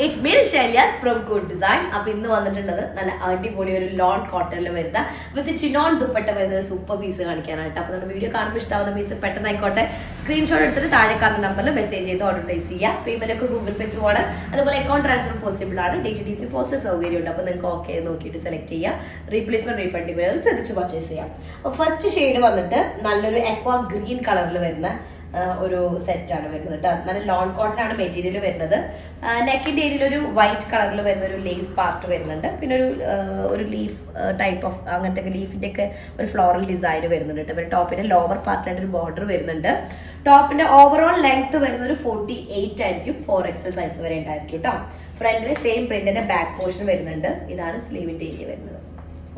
It's me ഷൈലിയാസ് from good design. അപ്പൊ ഇന്ന് വന്നിട്ടുള്ളത് നല്ല അടിപൊളി ഒരു ലോൺ കോട്ടണിൽ വരുന്ന വിത്ത് ചിനോൺ ദുപ്പട്ട വരുന്ന ഒരു സൂപ്പർ പീസ് കാണിക്കാനായിട്ട്. അപ്പൊ നമ്മുടെ വീഡിയോ കാണുമ്പോൾ ഇഷ്ടമാവുന്ന പീസ് പെട്ടെന്ന് ആയിക്കോട്ടെ സ്ക്രീൻഷോട്ട് എടുത്തിട്ട് താഴെ കാണുന്ന നമ്പറിൽ മെസ്സേജ് ചെയ്ത് ഓർഡർ പ്ലേസ് ചെയ്യാം. പേയ്മെന്റ് ഒക്കെ ഗൂഗിൾ പേ ത്രൂ ആണ്. അതുപോലെ അക്കൗണ്ട് ട്രാൻസ്ഫർ പോസിബിൾ ആണ്. DTDC പോസ്റ്റൽ സൗകര്യം ഉണ്ട്. അപ്പൊ നിങ്ങൾക്ക് ഓക്കെ നോക്കിയിട്ട് സെലക്ട് ചെയ്യാം. റീപ്ലേസ്മെന്റ് റീഫണ്ടിബിൾ ശ്രദ്ധിച്ച് പർച്ചേസ് ചെയ്യാം. അപ്പൊ ഫസ്റ്റ് ഷെയ്ഡ് വന്നിട്ട് നല്ലൊരു അക്വാ ഗ്രീൻ കളറിൽ വരുന്ന ഒരു സെറ്റാണ് വരുന്നത് കേട്ടോ. നല്ല ലോൺ കോട്ടൺ ആണ് മെറ്റീരിയൽ വരുന്നത്. നെക്കിന്റെ ഏരിയയിൽ ഒരു വൈറ്റ് കളറിൽ വരുന്ന ഒരു ലേസ് പാർട്ട് വരുന്നുണ്ട്. പിന്നെ ഒരു ലീഫ് ടൈപ്പ് ഓഫ് അങ്ങനത്തെ ലീഫിന്റെ ഒക്കെ ഒരു ഫ്ലോറൽ ഡിസൈൻ വരുന്നുണ്ട് കേട്ടോ. പിന്നെ ടോപ്പിന്റെ ലോവർ പാർട്ടിനായിട്ട് ഒരു ബോർഡർ വരുന്നുണ്ട്. ടോപ്പിന്റെ ഓവറോൾ ലെങ്ത് വരുന്നത് ഒരു 48 ആയിരിക്കും. 4XL സൈസ് വരെ ഉണ്ടായിരിക്കും കേട്ടോ. ഫ്രണ്ടില് സെയിം പ്രിന്റിന്റെ ബാക്ക് പോർഷൻ വരുന്നുണ്ട്. ഇതാണ് സ്ലീവിന്റെ ഏരിയ വരുന്നത്.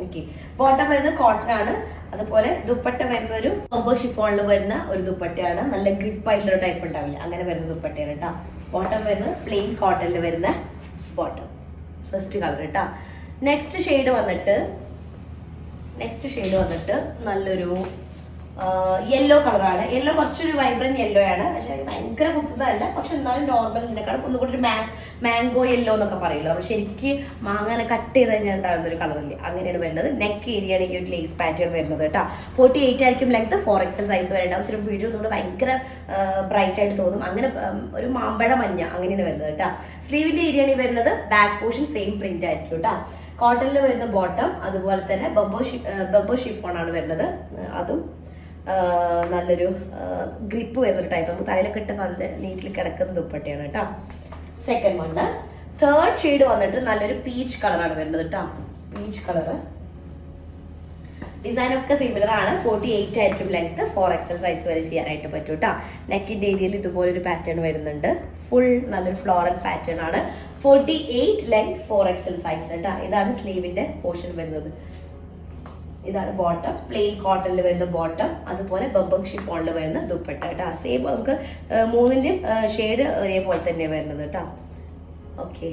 ഓക്കെ, ബോട്ടം വരുന്നത് കോട്ടൺ ആണ്. അതുപോലെ ദുപ്പട്ട വരുന്ന ഒരു ബോംബോ ഷിഫോണിൽ വരുന്ന ഒരു ദുപ്പട്ടയാണ്. നല്ല ഗ്രിപ്പ് ആയിട്ടുള്ള ടൈപ്പ് ഉണ്ടാവില്ല, അങ്ങനെ വരുന്ന ദുപ്പട്ടയാണ് കേട്ടോ. ബോട്ടം വരുന്നത് പ്ലെയിൻ കോട്ടണിൽ വരുന്ന ബോട്ടം, ഫസ്റ്റ് കളർ കേട്ടോ. നെക്സ്റ്റ് ഷെയ്ഡ് വന്നിട്ട് നല്ലൊരു യെല്ലോ കളറാണ്. യെല്ലോ കുറച്ചൊരു വൈബ്രന്റ് യെല്ലോ ആണ്. പക്ഷെ ഭയങ്കര കുത്തുന്നതല്ല, പക്ഷെ എന്നാലും നോർമൽ ഇതിനെക്കാളും ഒന്നുകൂടി ഒരു മാംഗോ യെല്ലോ എന്നൊക്കെ പറയില്ല. നമ്മൾ ശരിക്കും മാങ്ങനെ കട്ട് ചെയ്ത് കഴിഞ്ഞാൽ ഉണ്ടാകുന്ന ഒരു കളറില്ല, അങ്ങനെയാണ് വരുന്നത്. നെക്ക് ഏരിയയാണ് ഈ ഒരു ലേസ് പാറ്റേൺ വരുന്നത് കേട്ടോ. 48 ആയിരിക്കും ലെങ്ത്. 4XL സൈസ് വരെ ഉണ്ടാവും. ചില വീഡിയോ ഒന്നുകൂടെ ഭയങ്കര ബ്രൈറ്റ് ആയിട്ട് തോന്നും. അങ്ങനെ ഒരു മാമ്പഴ മഞ്ഞ അങ്ങനെയാണ് വരുന്നത് കേട്ടോ. സ്ലീവിന്റെ ഏരിയയാണ് ഈ വരുന്നത്. ബാക്ക് പോർഷൻ സെയിം പ്രിന്റ് ആയിരിക്കും കേട്ടോ. കോട്ടണിൽ വരുന്ന ബോട്ടം, അതുപോലെ തന്നെ ബംബോ ഷിഫോൺ ആണ് വരുന്നത്. അതും നല്ലൊരു ഗ്രിപ്പ് വരുന്നൊരു ടൈപ്പ്. നമുക്ക് തലയിലൊക്കെ ഇട്ട് നല്ല നീറ്റിൽ കിടക്കുന്ന ദുപ്പട്ടയാണ് കേട്ടോ. Second one. തേർഡ് ഷെയ്ഡ് വന്നിട്ട് നല്ലൊരു പീച്ച് കളറാണ് വരുന്നത് കേട്ടോ. പീച്ച് കളറ് ഡിസൈൻ ഒക്കെ സിമിലർ ആണ്. 48 ആയിരിക്കും ലെങ്ത്. 4XL സൈസ് വരെ ചെയ്യാനായിട്ട് പറ്റും കേട്ടോ. നെക്കിന്റെ ഏരിയയിൽ ഇതുപോലൊരു പാറ്റേൺ വരുന്നുണ്ട്. ഫുൾ നല്ലൊരു ഫ്ലോറൽ പാറ്റേൺ ആണ്. 48 ലെങ്ത്, 4XL സൈസ് കേട്ടോ. ഇതാണ് സ്ലീവിന്റെ പോർഷൻ വരുന്നത്. ഇതാണ് ബോട്ടം, പ്ലെയിൻ കോട്ടണിൽ വരുന്ന ബോട്ടം. അതുപോലെ ബംബോ ഷിഫോണിൽ വരുന്ന ദുപ്പട്ട കേട്ടോ. സെയിം നമുക്ക് മൂന്നിന്റെയും ഷെയ്ഡ് ഒരേപോലെ തന്നെ വരുന്നത് കേട്ടോ. ഓക്കെ,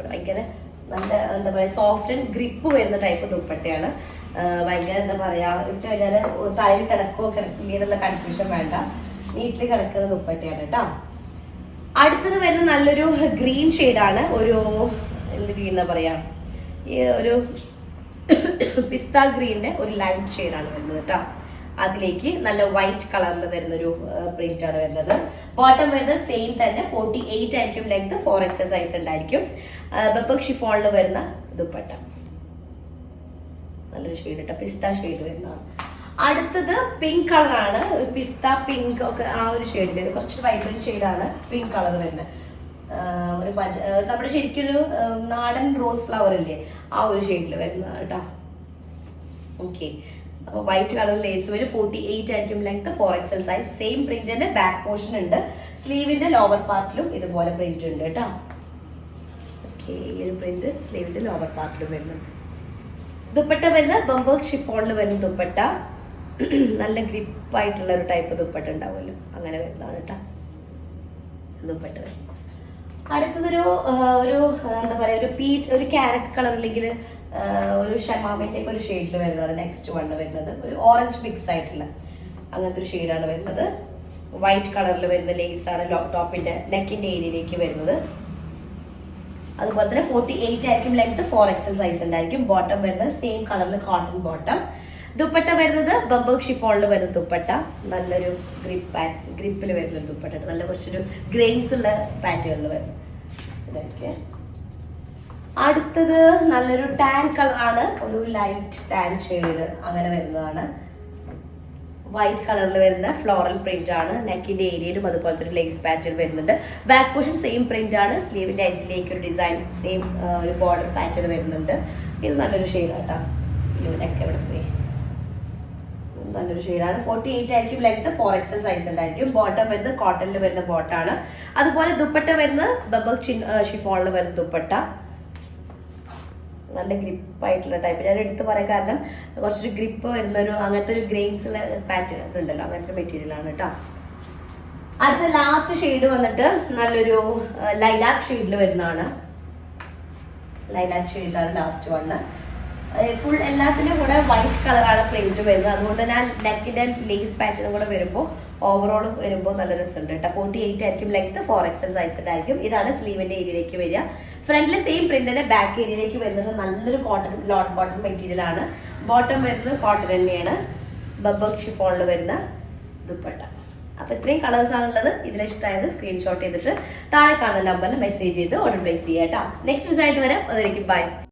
ഭയങ്കര നല്ല എന്താ പറയുക സോഫ്റ്റ് ആൻഡ് ഗ്രിപ്പ് വരുന്ന ടൈപ്പ് ദുപ്പട്ടയാണ്. ഭയങ്കര എന്താ പറയാ, ഇട്ട് കഴിഞ്ഞാൽ തലയിൽ കിടക്കില്ല എന്നുള്ള കൺഫ്യൂഷൻ വേണ്ട. നീറ്റിൽ കിടക്കുന്ന ദുപ്പട്ടയാണ് കേട്ടോ. അടുത്തത് വരുന്ന നല്ലൊരു ഗ്രീൻ ഷെയ്ഡാണ്. ഒരു എന്ത് ഗ്രീൻ എന്താ പറയാ, ഈ ഒരു പിസ്ത ഗ്രീനിന്റെ ഒരു ലൈറ്റ് ഷെയ്ഡാണ് വരുന്നത് കേട്ടോ. അതിലേക്ക് നല്ല വൈറ്റ് കളറിൽ വരുന്നൊരു പ്രിന്റ് ആണ് വരുന്നത്. ബോട്ടം വരുന്നത് സെയിം തന്നെ. 48 ആയിരിക്കും ലെങ്ത്. 4XL സൈസ് ഉണ്ടായിരിക്കും. ബംബോ ഷിഫോണിൽ വരുന്ന ദുപ്പട്ട, നല്ലൊരു ഷെയ്ഡ് കേട്ടോ. പിസ്ത ഷെയ്ഡ് വരുന്നതാണ്. അടുത്തത് പിങ്ക് കളറാണ്. പിസ്ത പിങ്ക് ഒക്കെ ആ ഒരു ഷെയ്ഡിൽ കുറച്ച് വൈബ്രന്റ് ഷെയ്ഡാണ് പിങ്ക് കളർ വരുന്നത്. ഒരു നമ്മുടെ ശരിക്കൊരു നാടൻ റോസ് ഫ്ലവർ ഇല്ലേ, ആ ഒരു ഷെയ്ഡിൽ വരുന്നത് കേട്ടോ. ഓക്കെ, അപ്പോൾ വൈറ്റ് കളർ ലേസ് വരും. 48 ആയിരിക്കും ലെങ്ത്. 4XL size. സെയിം പ്രിന്റിന്റെ ബാക്ക് പോർഷൻ ഉണ്ട്. സ്ലീവിന്റെ ലോവർ പാർട്ടിലും ഇതുപോലെ പ്രിന്റ് ഉണ്ട് കേട്ടോ. ഓക്കെ, ഈ ഒരു പ്രിന്റ് സ്ലീവിന്റെ ലോവർ പാർട്ടിലും വരുന്നുണ്ട്. ദുപ്പട്ട വരുന്ന ബംബോ ഷിഫോണിൽ വരുന്ന ദുപ്പട്ട. നല്ല ഗ്രിപ്പായിട്ടുള്ള ഒരു ടൈപ്പ് ദുപ്പട്ട ഉണ്ടാവുമല്ലോ, അങ്ങനെ വരുന്നതാണ് കേട്ടോ ദുപ്പട്ട. അടുത്തതൊരു എന്താ പറയാ, ഒരു പീച്ച്, ഒരു ക്യാരറ്റ് കളർ അല്ലെങ്കിൽ ഒരു ഷമാമിന്റെ ഒരു ഷെയ്ഡിൽ വരുന്നതാണ് നെക്സ്റ്റ് വണ്ണ് വരുന്നത്. ഒരു ഓറഞ്ച് മിക്സ് ആയിട്ടുള്ള അങ്ങനത്തെ ഒരു ഷെയ്ഡാണ് വരുന്നത്. വൈറ്റ് കളറിൽ വരുന്ന ലേസാണ് ടോപ്പിന്റെ നെക്കിന്റെ ഏരിയയിലേക്ക് വരുന്നത്. അതുപോലെ തന്നെ 48 ആയിരിക്കും ലെങ്ത്. 4XL സൈസ് ഉണ്ടായിരിക്കും. ബോട്ടം വരുന്നത് സെയിം കളറിൽ കോട്ടൺ ബോട്ടം. ദുപ്പട്ട വരുന്നത് ബംബോ ഷിഫോണിൽ വരുന്ന ദുപ്പട്ട. നല്ലൊരു ഗ്രിപ്പിൽ വരുന്ന ദുപ്പട്ട. നല്ല കുറച്ചൊരു ഗ്രെയിൻസ് ഉള്ള പാറ്റേണിൽ വരുന്നത് ഇതൊക്കെ. അടുത്തത് നല്ലൊരു ടാൻ കളറാണ്. ഒരു ലൈറ്റ് ടാൻ ഷെയ്ഡ് അങ്ങനെ വരുന്നതാണ്. വൈറ്റ് കളറിൽ വരുന്ന ഫ്ലോറൽ പ്രിന്റ് ആണ്. നെക്കിന്റെ ഏരിയയിലും അതുപോലത്തെ ഒരു ലേസ് പാറ്റേൺ വരുന്നുണ്ട്. ബാക്ക് പോർഷൻ സെയിം പ്രിന്റ് ആണ്. സ്ലീവിന്റെ എൻഡിലേക്ക് ഒരു ഡിസൈൻ സെയിം ഒരു ബോർഡർ പാറ്റേൺ വരുന്നുണ്ട്. ഇത് നല്ലൊരു ഷെയ്ഡ് കേട്ടോ. നെക്ക് എവിടെ പോയി, നല്ലൊരു ഷെയ്ഡാണ്. 48 ആയിരിക്കും ലെങ്ത്. 4XL സൈസ് ഉണ്ടായിരിക്കും. ബോട്ടം വരുന്നത് കോട്ടണിൽ വരുന്ന ബോട്ടാണ്. അതുപോലെ ദുപ്പട്ട വരുന്നത് ബംബോ ഷിഫോണിൽ വരുന്ന ദുപ്പട്ട. നല്ല ഗ്രിപ്പായിട്ടുള്ള ടൈപ്പ്. ഞാൻ എടുത്ത് പറയാൻ കാരണം കുറച്ചൊരു ഗ്രിപ്പ് വരുന്ന ഒരു അങ്ങനത്തെ ഒരു ഗ്രെയിൻസ് ഉള്ള പാറ്റേൺ ഇതുണ്ടല്ലോ, അങ്ങനത്തെ മെറ്റീരിയൽ ആണ് കേട്ടോ. അടുത്ത ലാസ്റ്റ് ഷെയ്ഡ് വന്നിട്ട് നല്ലൊരു ലൈലാക്ക് ഷെയ്ഡിൽ വരുന്നതാണ്. ലൈലാക്ക് ഷെയ്ഡാണ് ലാസ്റ്റ് വണ്ണ്. ഫുൾ എല്ലാത്തിൻ്റെ കൂടെ വൈറ്റ് കളറാണ് പ്രിന്റ് വരുന്നത്. അതുകൊണ്ട് തന്നെ നെക്കിൻ്റെ ലേസ് പാറ്റേണും കൂടെ വരുമ്പോൾ ഓവറോൾ വരുമ്പോൾ നല്ല രസമുണ്ട് കേട്ടോ. 48 ആയിരിക്കും ലെങ്ത്, 4XL സൈസിൻ്റെ ആയിരിക്കും. ഇതാണ് സ്ലീവിൻ്റെ ഏരിയയിലേക്ക് വരിക. ഫ്രണ്ടിൽ സെയിം പ്രിന്റിന്റെ ബാക്ക് ഏരിയയിലേക്ക് വരുന്നത് നല്ലൊരു കോട്ടൺ, ലോട്ട് കോട്ടൺ മെറ്റീരിയൽ ആണ്. ബോട്ടം വരുന്നത് കോട്ടൺ തന്നെയാണ്. ബബക് ഷിഫോണിൽ വരുന്ന ദുപ്പട്ട. അപ്പോൾ ഇത്രയും കളേഴ്സ് ആണുള്ളത്. ഇതിലിഷ്ടമായത് സ്ക്രീൻഷോട്ട് ചെയ്തിട്ട് താഴെ കാണുന്ന നമ്പറിൽ മെസ്സേജ് ചെയ്ത് ഓർഡർ പ്ലേസ് ചെയ്യാം കേട്ടോ. നെക്സ്റ്റ് ദിവസമായിട്ട് വരാം. അതായിരിക്കും ബൈ.